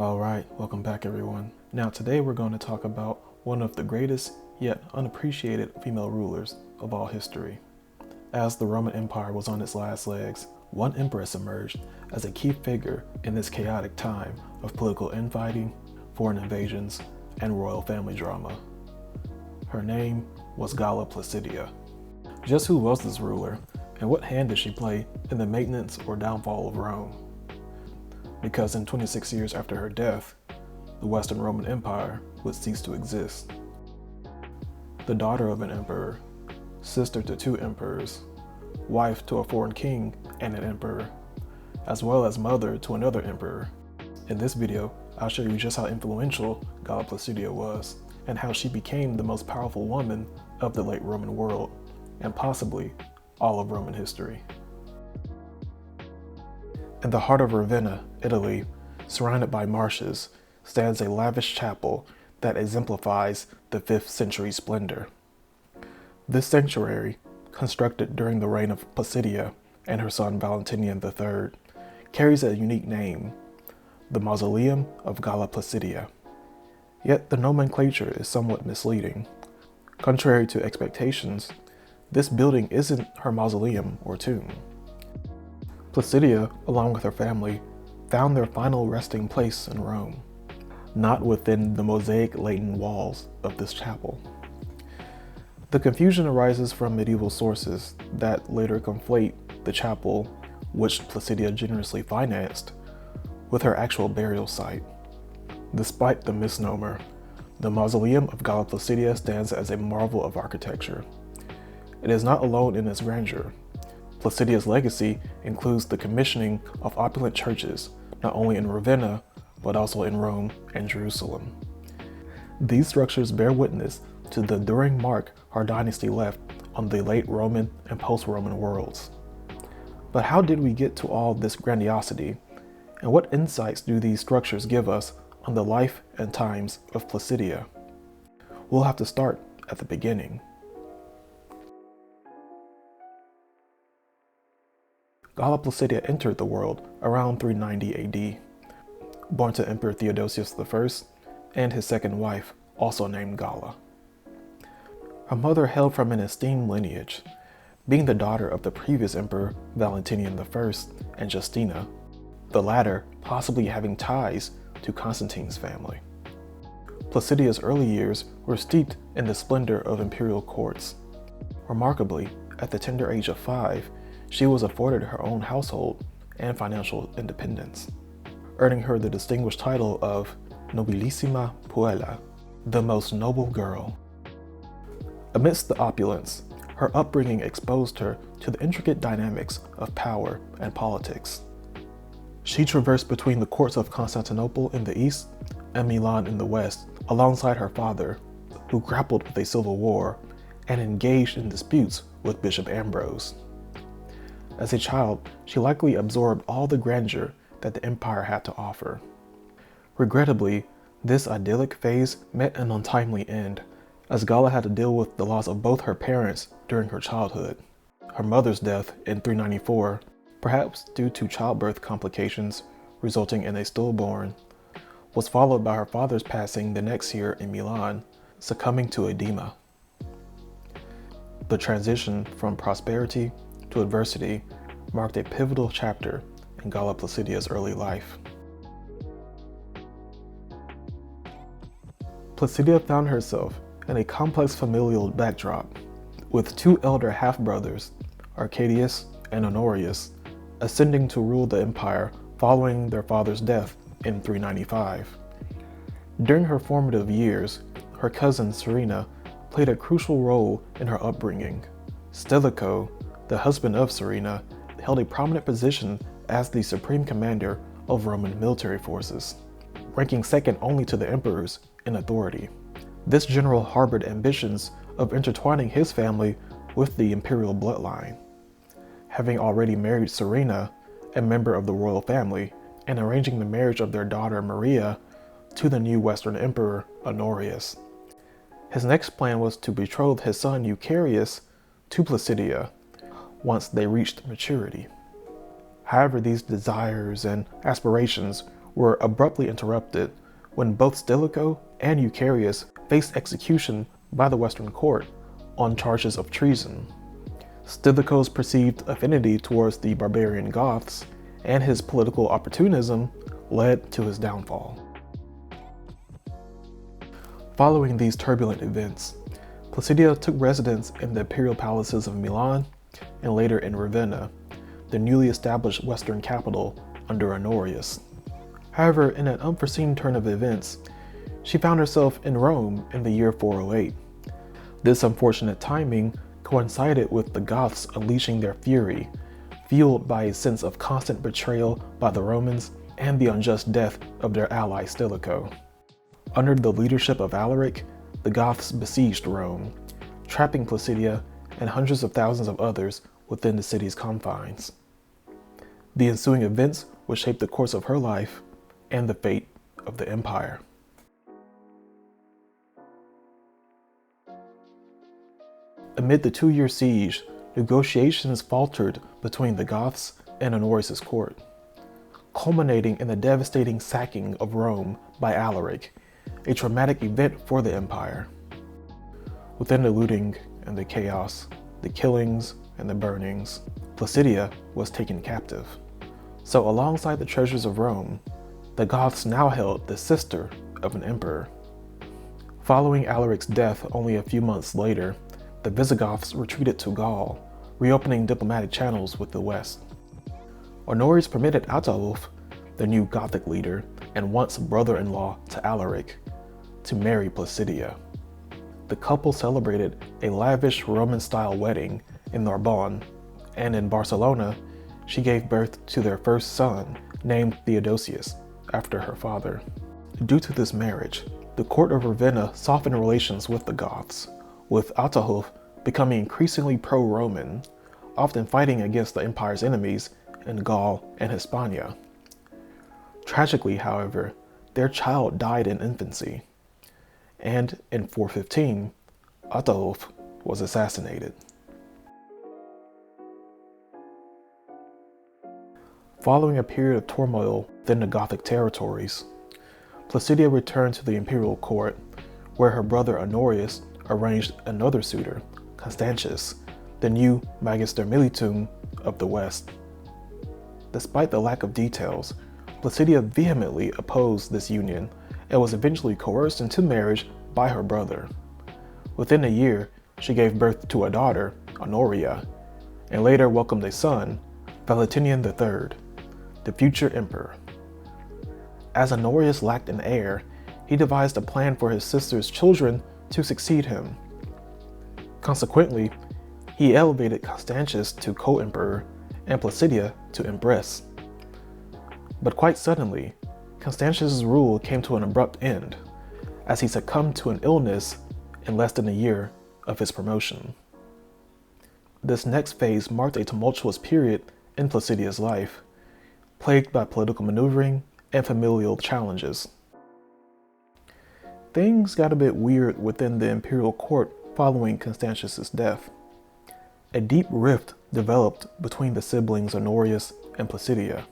Alright, welcome back everyone. Now today we're going to talk about one of the greatest yet unappreciated female rulers of all history. As the Roman Empire was on its last legs, one empress emerged as a key figure in this chaotic time of political infighting, foreign invasions, and royal family drama. Her name was Galla Placidia. Just who was this ruler, and what hand did she play in the maintenance or downfall of Rome? Because in 26 years after her death, the Western Roman Empire would cease to exist. The daughter of an emperor, sister to two emperors, wife to a foreign king and an emperor, as well as mother to another emperor. In this video, I'll show you just how influential Galla Placidia was, and how she became the most powerful woman of the late Roman world, and possibly all of Roman history. In the heart of Ravenna, Italy, surrounded by marshes, stands a lavish chapel that exemplifies the 5th century splendor. This sanctuary, constructed during the reign of Placidia and her son Valentinian III, carries a unique name, the Mausoleum of Galla Placidia. Yet the nomenclature is somewhat misleading. Contrary to expectations, this building isn't her mausoleum or tomb. Placidia, along with her family, found their final resting place in Rome, not within the mosaic-laden walls of this chapel. The confusion arises from medieval sources that later conflate the chapel, which Placidia generously financed, with her actual burial site. Despite the misnomer, the Mausoleum of Galla Placidia stands as a marvel of architecture. It is not alone in its grandeur. Placidia's legacy includes the commissioning of opulent churches, not only in Ravenna, but also in Rome and Jerusalem. These structures bear witness to the enduring mark her dynasty left on the late Roman and post-Roman worlds. But how did we get to all this grandiosity, and what insights do these structures give us on the life and times of Placidia? We'll have to start at the beginning. Galla Placidia entered the world around 390 AD, born to Emperor Theodosius I and his second wife, also named Galla. Her mother hailed from an esteemed lineage, being the daughter of the previous emperor Valentinian I and Justina, the latter possibly having ties to Constantine's family. Placidia's early years were steeped in the splendor of imperial courts. Remarkably, at the tender age of 5, she was afforded her own household and financial independence, earning her the distinguished title of Nobilissima Puella, the most noble girl. Amidst the opulence, her upbringing exposed her to the intricate dynamics of power and politics. She traversed between the courts of Constantinople in the east and Milan in the west, alongside her father, who grappled with a civil war and engaged in disputes with Bishop Ambrose. As a child, she likely absorbed all the grandeur that the empire had to offer. Regrettably, this idyllic phase met an untimely end, as Galla had to deal with the loss of both her parents during her childhood. Her mother's death in 394, perhaps due to childbirth complications resulting in a stillborn, was followed by her father's passing the next year in Milan, succumbing to edema. The transition from prosperity to adversity marked a pivotal chapter in Galla Placidia's early life. Placidia found herself in a complex familial backdrop, with two elder half-brothers, Aetius and Honorius, ascending to rule the empire following their father's death in 395. During her formative years, her cousin Serena played a crucial role in her upbringing. Stilicho, the husband of Serena, held a prominent position as the supreme commander of Roman military forces, ranking second only to the emperors in authority. This general harbored ambitions of intertwining his family with the imperial bloodline, having already married Serena, a member of the royal family, and arranging the marriage of their daughter Maria to the new Western emperor Honorius. His next plan was to betroth his son Eucharius to Placidia once they reached maturity. However, these desires and aspirations were abruptly interrupted when both Stilicho and Eucharius faced execution by the Western court on charges of treason. Stilicho's perceived affinity towards the barbarian Goths and his political opportunism led to his downfall. Following these turbulent events, Placidia took residence in the imperial palaces of Milan and later in Ravenna, the newly established western capital under Honorius. However, in an unforeseen turn of events, she found herself in Rome in the year 408. This unfortunate timing coincided with the Goths unleashing their fury, fueled by a sense of constant betrayal by the Romans and the unjust death of their ally Stilicho. Under the leadership of Alaric, the Goths besieged Rome, trapping Placidia and hundreds of thousands of others within the city's confines. The ensuing events would shape the course of her life and the fate of the empire. Amid the 2-year siege, negotiations faltered between the Goths and Honorius' court, culminating in the devastating sacking of Rome by Alaric, a traumatic event for the empire. Within the looting and the chaos, the killings and the burnings, Placidia was taken captive. So alongside the treasures of Rome, the Goths now held the sister of an emperor. Following Alaric's death only a few months later, the Visigoths retreated to Gaul, reopening diplomatic channels with the West. Honorius permitted Attila, the new Gothic leader and once brother-in-law to Alaric, to marry Placidia. The couple celebrated a lavish Roman-style wedding in Narbonne, and in Barcelona, she gave birth to their first son, named Theodosius, after her father. Due to this marriage, the court of Ravenna softened relations with the Goths, with Attila becoming increasingly pro-Roman, often fighting against the empire's enemies in Gaul and Hispania. Tragically, however, their child died in infancy, and in 415, Attila was assassinated. Following a period of turmoil within the Gothic territories, Placidia returned to the imperial court, where her brother Honorius arranged another suitor, Constantius, the new Magister Militum of the West. Despite the lack of details, Placidia vehemently opposed this union and was eventually coerced into marriage by her brother. Within a year, she gave birth to a daughter, Honoria, and later welcomed a son, Valentinian III, the future emperor. As Honorius lacked an heir, he devised a plan for his sister's children to succeed him. Consequently, he elevated Constantius to co-emperor and Placidia to empress. But quite suddenly, Constantius' rule came to an abrupt end, as he succumbed to an illness in less than a year of his promotion. This next phase marked a tumultuous period in Placidia's life, plagued by political maneuvering and familial challenges. Things got a bit weird within the imperial court following Constantius' death. A deep rift developed between the siblings Honorius and Placidia,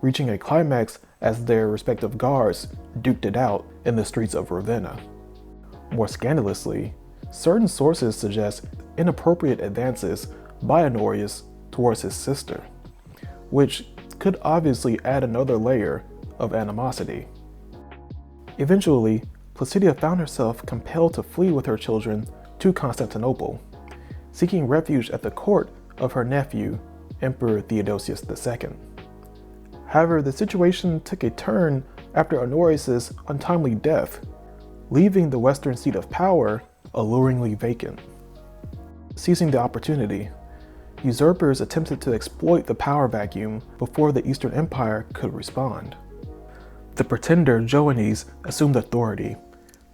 reaching a climax as their respective guards duked it out in the streets of Ravenna. More scandalously, certain sources suggest inappropriate advances by Honorius towards his sister, which could obviously add another layer of animosity. Eventually, Placidia found herself compelled to flee with her children to Constantinople, seeking refuge at the court of her nephew, Emperor Theodosius II. However, the situation took a turn after Honorius' untimely death, leaving the western seat of power alluringly vacant. Seizing the opportunity, usurpers attempted to exploit the power vacuum before the Eastern Empire could respond. The pretender Joannes assumed authority,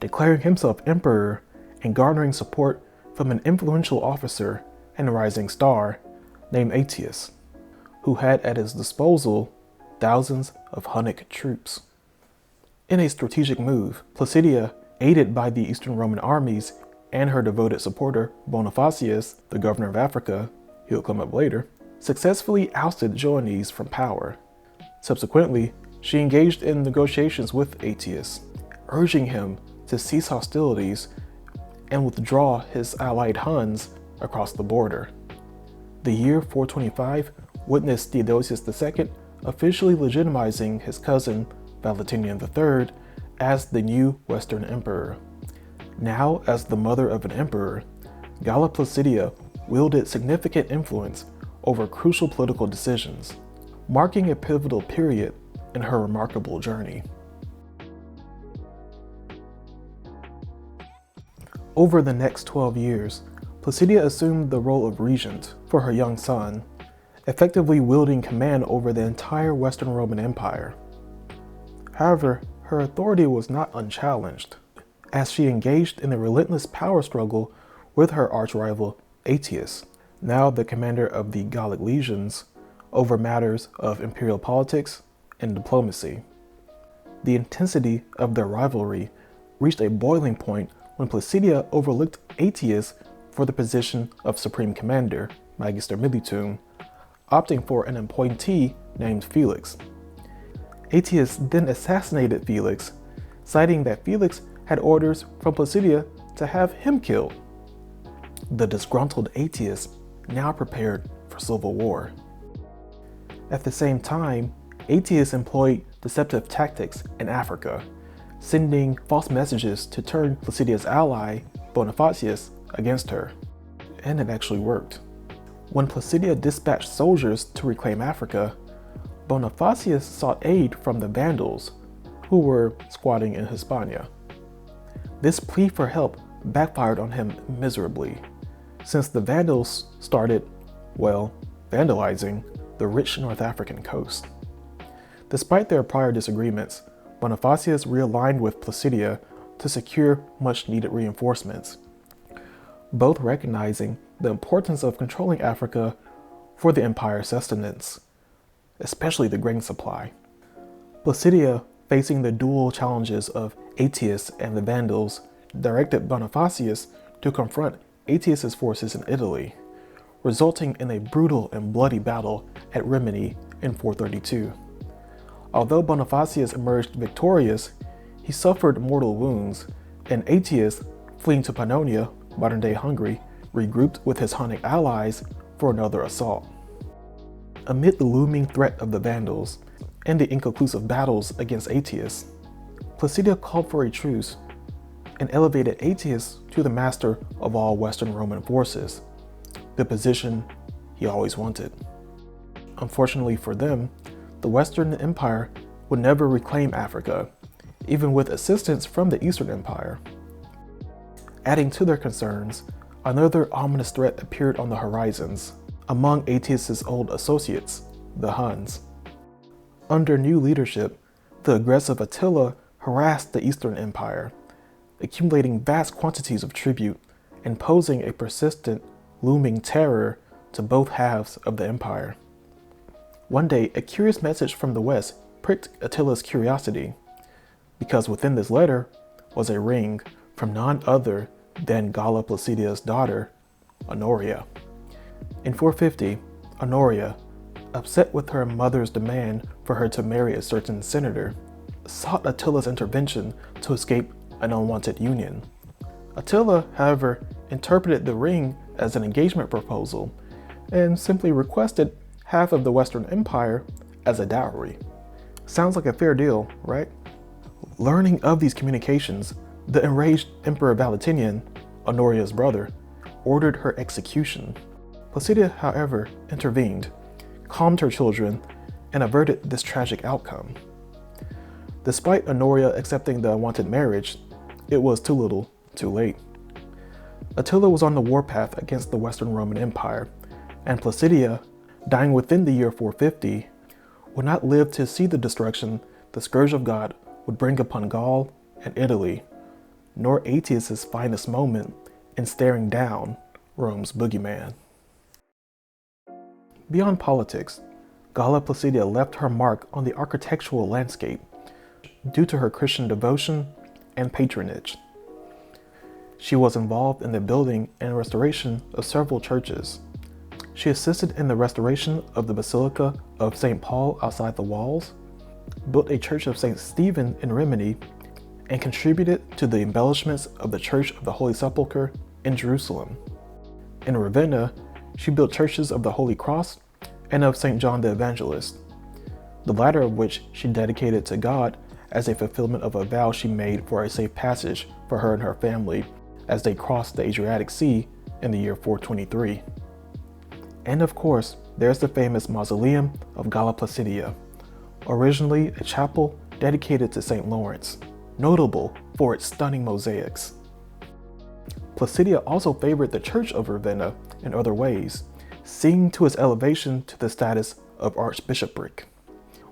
declaring himself emperor and garnering support from an influential officer and rising star named Aetius, who had at his disposal thousands of Hunnic troops. In a strategic move, Placidia, aided by the Eastern Roman armies and her devoted supporter Bonifacius, the governor of Africa, he'll come up later, successfully ousted Joannes from power. Subsequently, she engaged in negotiations with Aetius, urging him to cease hostilities and withdraw his allied Huns across the border. The year 425 witnessed Theodosius II officially legitimizing his cousin Valentinian III as the new Western Emperor. Now, as the mother of an emperor, Galla Placidia wielded significant influence over crucial political decisions, marking a pivotal period in her remarkable journey. Over the next 12 years, Placidia assumed the role of regent for her young son, effectively wielding command over the entire Western Roman Empire. However, her authority was not unchallenged, as she engaged in a relentless power struggle with her arch-rival Aetius, now the commander of the Gallic legions, over matters of imperial politics and diplomacy. The intensity of their rivalry reached a boiling point when Placidia overlooked Aetius for the position of supreme commander, Magister Militum, opting for an appointee named Felix. Aetius then assassinated Felix, citing that Felix had orders from Placidia to have him killed. The disgruntled Aetius now prepared for civil war. At the same time, Aetius employed deceptive tactics in Africa, sending false messages to turn Placidia's ally, Bonifacius, against her. And it actually worked. When Placidia dispatched soldiers to reclaim Africa, Bonifacius sought aid from the Vandals, who were squatting in Hispania. This plea for help backfired on him miserably, since the Vandals started, vandalizing the rich North African coast. Despite their prior disagreements, Bonifacius realigned with Placidia to secure much-needed reinforcements, both recognizing the importance of controlling Africa for the empire's sustenance, especially the grain supply. Placidia, facing the dual challenges of Aetius and the Vandals, directed Bonifacius to confront Aetius's forces in Italy, resulting in a brutal and bloody battle at Rimini in 432. Although Bonifacius emerged victorious, he suffered mortal wounds, and Aetius, fleeing to Pannonia, modern-day Hungary, regrouped with his Hunnic allies for another assault. Amid the looming threat of the Vandals and the inconclusive battles against Aetius, Placidia called for a truce and elevated Aetius to the master of all Western Roman forces, the position he always wanted. Unfortunately for them, the Western Empire would never reclaim Africa, even with assistance from the Eastern Empire. Adding to their concerns, another ominous threat appeared on the horizons among Aetius's old associates, the Huns. Under new leadership, the aggressive Attila harassed the Eastern Empire, accumulating vast quantities of tribute and posing a persistent, looming terror to both halves of the empire. One day, a curious message from the West pricked Attila's curiosity, because within this letter was a ring from none other than Galla Placidia's daughter, Honoria. In 450, Honoria, upset with her mother's demand for her to marry a certain senator, sought Attila's intervention to escape an unwanted union. Attila, however, interpreted the ring as an engagement proposal and simply requested half of the Western Empire as a dowry. Sounds like a fair deal, right? Learning of these communications, the enraged Emperor Valentinian, Honoria's brother, ordered her execution. Placidia, however, intervened, calmed her children, and averted this tragic outcome. Despite Honoria accepting the unwanted marriage, it was too little, too late. Attila was on the warpath against the Western Roman Empire, and Placidia, dying within the year 450, would not live to see the destruction the scourge of God would bring upon Gaul and Italy, nor Aetius's finest moment in staring down Rome's boogeyman. Beyond politics, Galla Placidia left her mark on the architectural landscape due to her Christian devotion and patronage. She was involved in the building and restoration of several churches. She assisted in the restoration of the Basilica of St. Paul outside the walls, built a church of St. Stephen in Rimini, and contributed to the embellishments of the Church of the Holy Sepulchre in Jerusalem. In Ravenna, she built churches of the Holy Cross and of St. John the Evangelist, the latter of which she dedicated to God as a fulfillment of a vow she made for a safe passage for her and her family as they crossed the Adriatic Sea in the year 423. And of course, there's the famous mausoleum of Galla Placidia, originally a chapel dedicated to St. Lawrence, notable for its stunning mosaics. Placidia also favored the Church of Ravenna in other ways, seeing to its elevation to the status of archbishopric,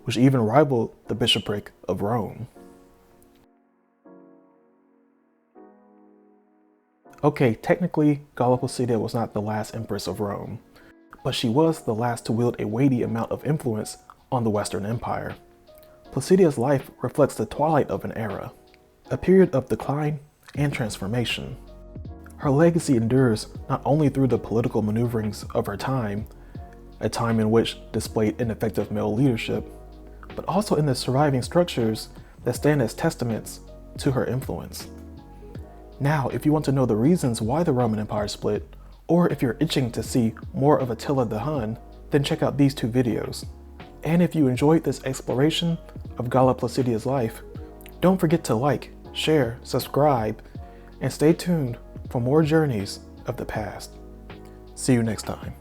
which even rivaled the bishopric of Rome. Okay, technically, Galla Placidia was not the last empress of Rome, but she was the last to wield a weighty amount of influence on the Western Empire. Placidia's life reflects the twilight of an era, a period of decline and transformation. Her legacy endures not only through the political maneuverings of her time, a time in which displayed ineffective male leadership, but also in the surviving structures that stand as testaments to her influence. Now, if you want to know the reasons why the Roman Empire split, or if you're itching to see more of Attila the Hun, then check out these two videos. And if you enjoyed this exploration of Galla Placidia's life, don't forget to like, share, subscribe, and stay tuned for more journeys of the past. See you next time.